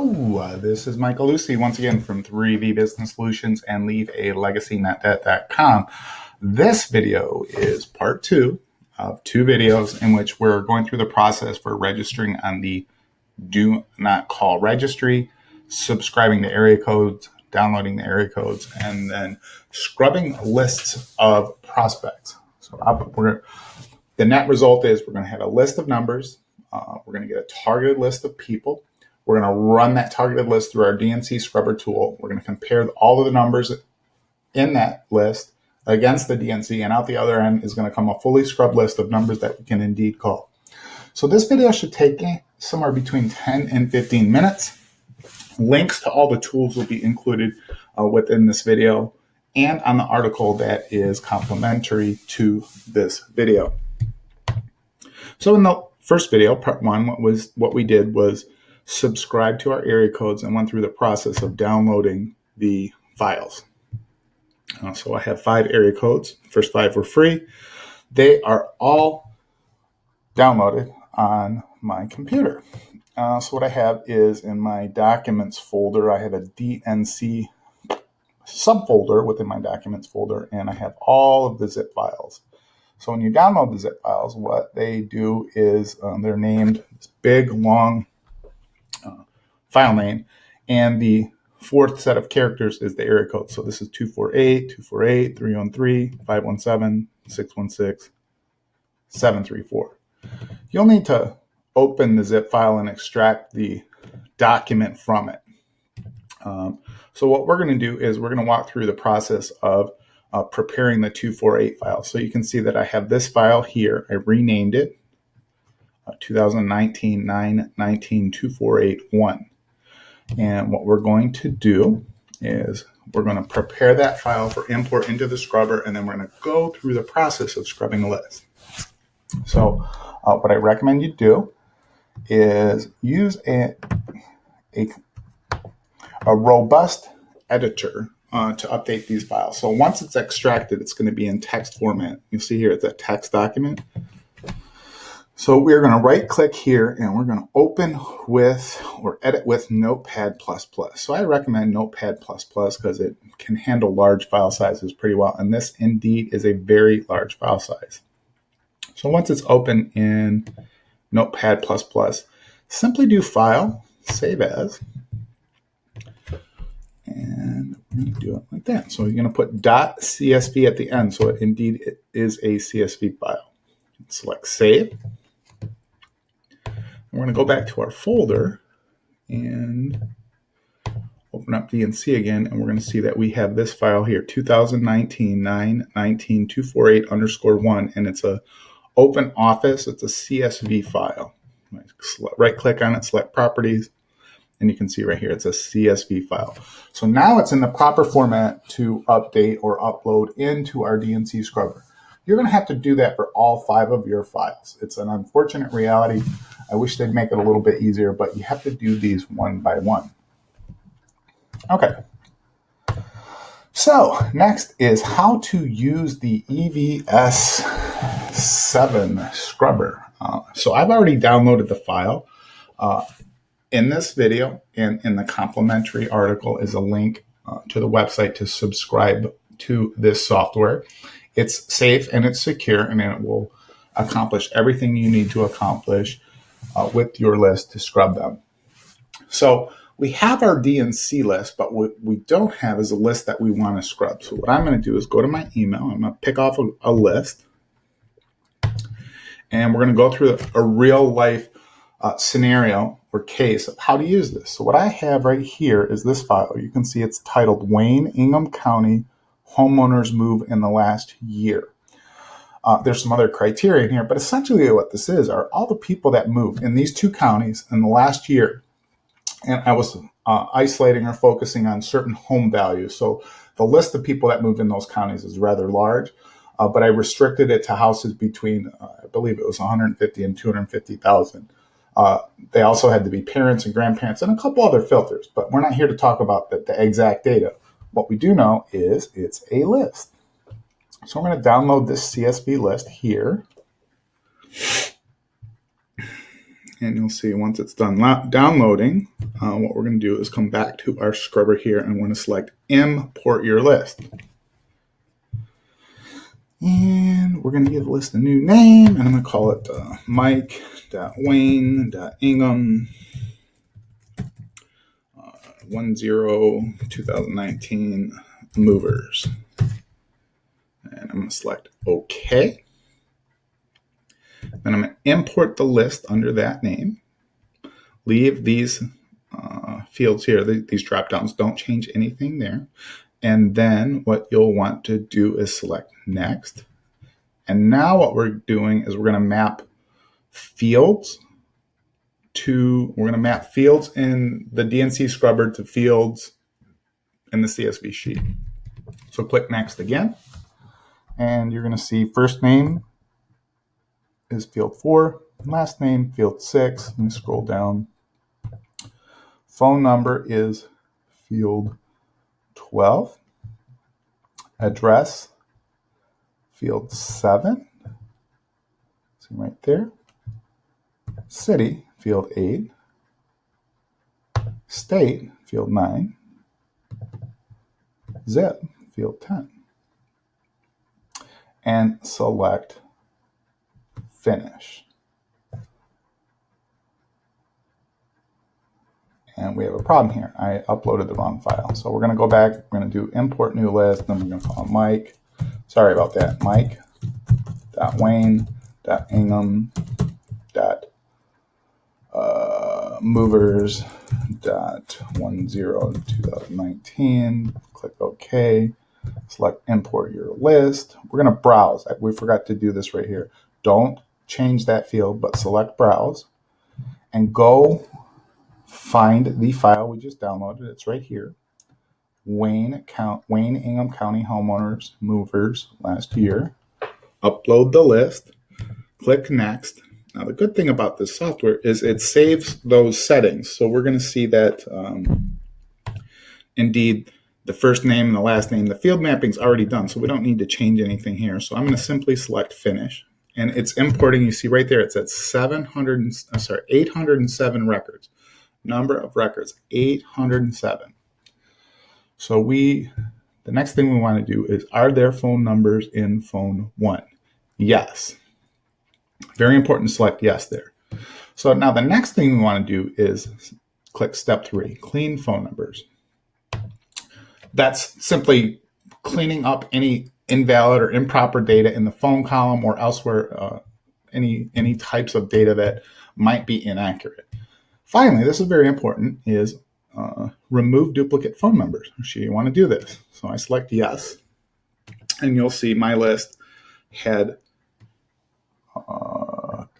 Hello, this is Michael Lucy once again from 3V Business Solutions and LeaveALegacyNetDebt.com. This video is part two of two videos in which we're going through the process for registering on the Do Not Call registry, subscribing to area codes, downloading the area codes, and then scrubbing lists of prospects. So the net result is we're going to have a list of numbers. We're going to get a targeted list of people. We're going to run that targeted list through our DNC Scrubber tool. We're going to compare all of the numbers in that list against the DNC, and out the other end is going to come a fully scrubbed list of numbers that we can indeed call. So this video should take somewhere between 10 and 15 minutes. Links to all the tools will be included within this video and on the article that is complementary to this video. So in the first video, part one, what we did was subscribe to our area codes and went through the process of downloading the files. So I have 5 area codes. The first 5 were free. They are all downloaded on my computer. So what I have is in my documents folder, I have a DNC subfolder within my documents folder, and I have all of the zip files. So when you download the zip files, what they do is they're named this big, long file name, and the fourth set of characters is the area code. So this is 248, 248, 313, 517, 616, 734. You'll need to open the zip file and extract the document from it. So what we're going to do is we're going to walk through the process of preparing the 248 file. So you can see that I have this file here. I renamed it 2019-9-19-248-1. And what we're going to do is we're going to prepare that file for import into the scrubber, and then we're going to go through the process of scrubbing the list. So what I recommend you do is use a robust editor to update these files. So once it's extracted, it's going to be in text format. You see here it's a text document. So we're going to right click here and we're going to open with or edit with Notepad++. So I recommend Notepad++ because it can handle large file sizes pretty well. And this indeed is a very large file size. So once it's open in Notepad++, simply do File, Save As, and we're going to do it like that. So you're going to put .csv at the end, so it indeed is a CSV file. Select Save. We're going to go back to our folder and open up DNC again, and we're going to see that we have this file here, 2019-9-19-248_1, and it's a Open Office. It's a CSV file. Right click on it, select Properties, and you can see right here it's a CSV file. So now it's in the proper format to update or upload into our DNC Scrubber. You're going to have to do that for all 5 of your files. It's an unfortunate reality. I wish they'd make it a little bit easier, but you have to do these one by one. Okay. So next is how to use the EVS7 Scrubber. So I've already downloaded the file. In this video and in the complimentary article is a link to the website to subscribe to this software. It's safe and it's secure, and it will accomplish everything you need to accomplish with your list to scrub them. So we have our DNC list, but what we don't have is a list that we want to scrub. So what I'm going to do is go to my email. I'm going to pick off a list, and we're going to go through a real life scenario or case of how to use this. So what I have right here is this file. You can see it's titled Wayne Ingham County Homeowners Move in the Last Year. There's some other criteria in here, but essentially what this is are all the people that moved in these 2 counties in the last year. And I was isolating or focusing on certain home values. So the list of people that moved in those counties is rather large, but I restricted it to houses between, I believe it was 150 and 250,000. They also had to be parents and grandparents and a couple other filters, but we're not here to talk about the exact data. What we do know is it's a list. So I'm going to download this CSV list here. And you'll see once it's done downloading, what we're going to do is come back to our scrubber here and we're going to select import your list. And we're going to give the list a new name, and I'm going to call it Mike.Wayne.Ingham 10/2019 movers. And I'm going to select OK. Then I'm going to import the list under that name. Leave these fields here, these drop downs, don't change anything there. And then what you'll want to do is select next. And now what we're doing is we're going to map fields in the DNC Scrubber to fields in the CSV sheet. So click next again. And you're going to see first name is field 4, last name field 6. Let me scroll down. Phone number is field 12. Address, field 7. See right there. City, field 8. State, field 9. Zip, field 10. And select Finish. And we have a problem here. I uploaded the wrong file. So we're going to go back. We're going to do import new list. Then we're going to call it Mike. Sorry about that. Mike.Wayne.Ingham. Movers.10/2019. Click OK. Select import your list. We're going to browse. We forgot to do this right here. Don't change that field, but select browse and go find the file we just downloaded. It's right here. Wayne Ingham County homeowners movers last year. Upload the list. Click next. Now the good thing about this software is it saves those settings. So we're going to see that indeed the first name and the last name, the field mapping is already done. So we don't need to change anything here. So I'm going to simply select finish. And it's importing, you see right there, it's at 807 records. Number of records, 807. So the next thing we want to do is, are there phone numbers in phone 1? Yes. Very important to select yes there. So now the next thing we want to do is click step 3, clean phone numbers. That's simply cleaning up any invalid or improper data in the phone column or elsewhere, any types of data that might be inaccurate. Finally, this is very important, is remove duplicate phone numbers. So you want to do this. So I select yes, and you'll see my list had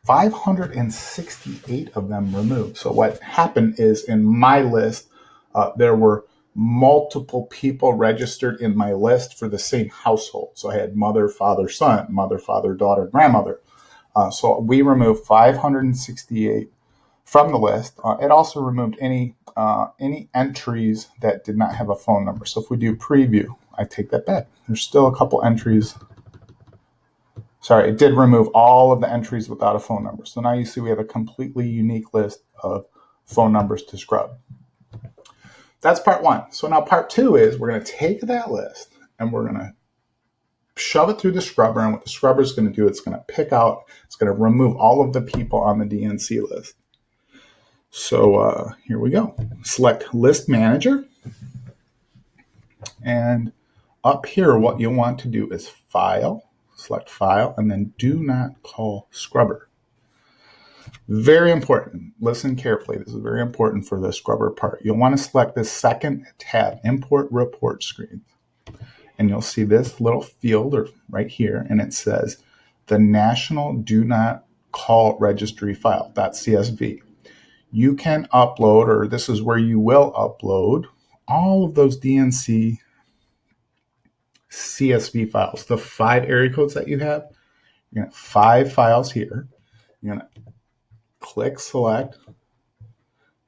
568 of them removed. So what happened is in my list, there were multiple people registered in my list for the same household. So I had mother, father, son, mother, father, daughter, grandmother. So we removed 568 from the list. It also removed any entries that did not have a phone number. So if we do preview, I take that back. There's still a couple entries. Sorry, it did remove all of the entries without a phone number. So now you see we have a completely unique list of phone numbers to scrub. That's part 1. So now part 2 is we're going to take that list and we're going to shove it through the scrubber. And what the scrubber is going to do, it's going to pick out, it's going to remove all of the people on the DNC list. So here we go. Select List Manager. And up here, what you'll want to do is File, select File, and then Do Not Call Scrubber. Very important. Listen carefully. This is very important for the scrubber part. You'll want to select this second tab, Import Report Screen. And you'll see this little field right here, and it says the National Do Not Call Registry File, .csv. You can upload, or this is where you will upload, all of those DNC CSV files, the 5 area codes that you have. You're going to have 5 files here. You're going to click select,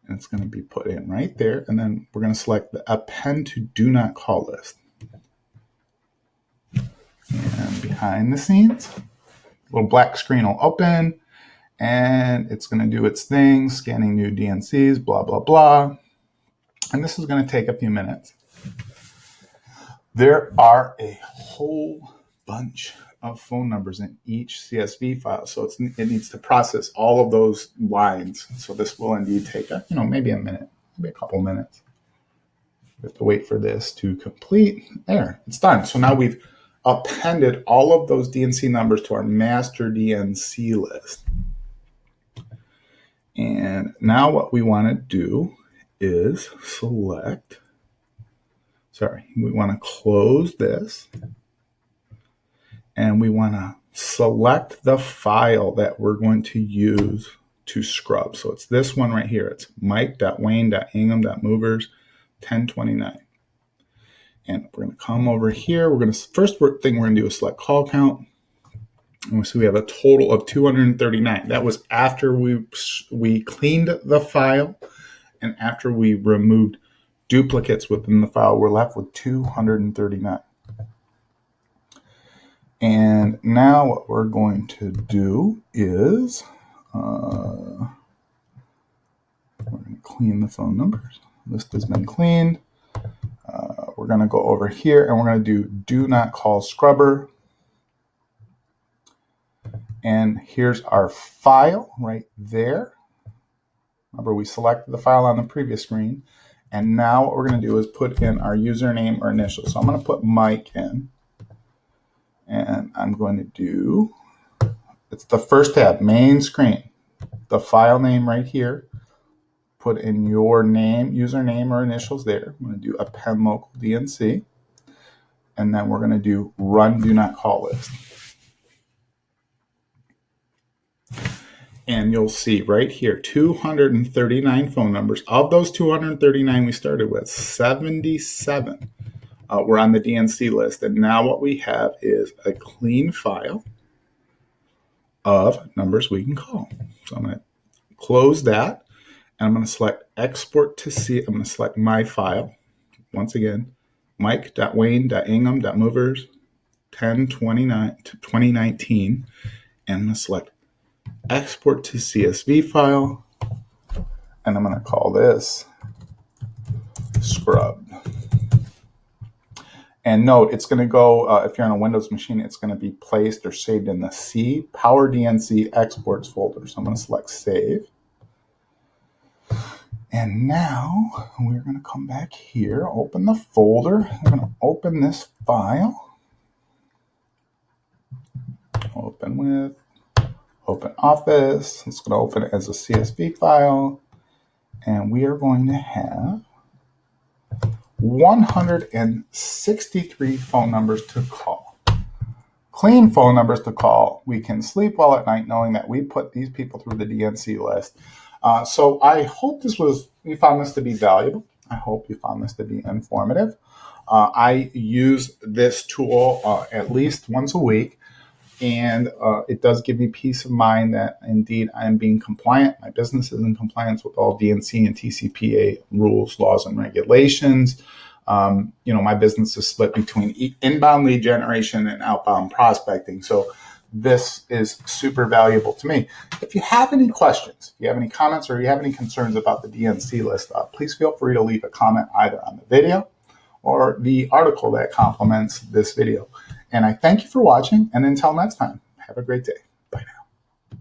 and it's going to be put in right there. And then we're going to select the append to do not call list. And behind the scenes, a little black screen will open, And it's going to do its thing, scanning new DNCs, blah, blah, blah. And this is going to take a few minutes. There are a whole bunch of phone numbers in each CSV file. So it needs to process all of those lines. So this will indeed take, maybe a minute, maybe a couple minutes. We have to wait for this to complete. There, it's done. So now we've appended all of those DNC numbers to our master DNC list. And now what we want to do is we want to close this, and we want to select the file that we're going to use to scrub. So it's this one right here. It's mike.wayne.ingham.movers 1029. And we're going to come over here. First thing we're going to do is select call count. And so we have a total of 239. That was after we cleaned the file and after we removed duplicates within the file. We're left with 239. And now what we're going to do is we're going to clean the phone numbers. List has been cleaned. We're going to go over here and we're going to do not call scrubber. And here's our file right there. Remember, we selected the file on the previous screen. And now what we're going to do is put in our username or initials. So I'm going to put Mike in. And I'm going to do, it's the first tab, main screen. The file name right here. Put in your name, username or initials there. I'm going to do append local DNC. And then we're going to do run do not call list. And you'll see right here, 239 phone numbers. Of those 239 we started with, 77 were on the DNC list. And now what we have is a clean file of numbers we can call. So I'm going to close that. And I'm going to select export to see. I'm going to select my file. Once again, mike.wayne.ingham.movers 10/29/2019. And I'm going to select export to CSV file. And I'm going to call this scrub. And note, it's going to go, if you're on a Windows machine, it's going to be placed or saved in the C Power DNC exports folder. So I'm going to select save. And now we're going to come back here, open the folder. I'm going to open this file. Open Office. It's going to open it as a CSV file. And we are going to have 163 phone numbers to call. Clean phone numbers to call. We can sleep well at night knowing that we put these people through the DNC list. So I hope you found this to be valuable. I hope you found this to be informative. I use this tool at least once a week, and it does give me peace of mind that indeed I am being compliant. My business is in compliance with all DNC and TCPA rules, laws, and regulations. My business is split between inbound lead generation and outbound prospecting. So this is super valuable to me. If you have any questions, if you have any comments, or you have any concerns about the DNC list, please feel free to leave a comment either on the video or the article that complements this video. And I thank you for watching, and until next time, have a great day.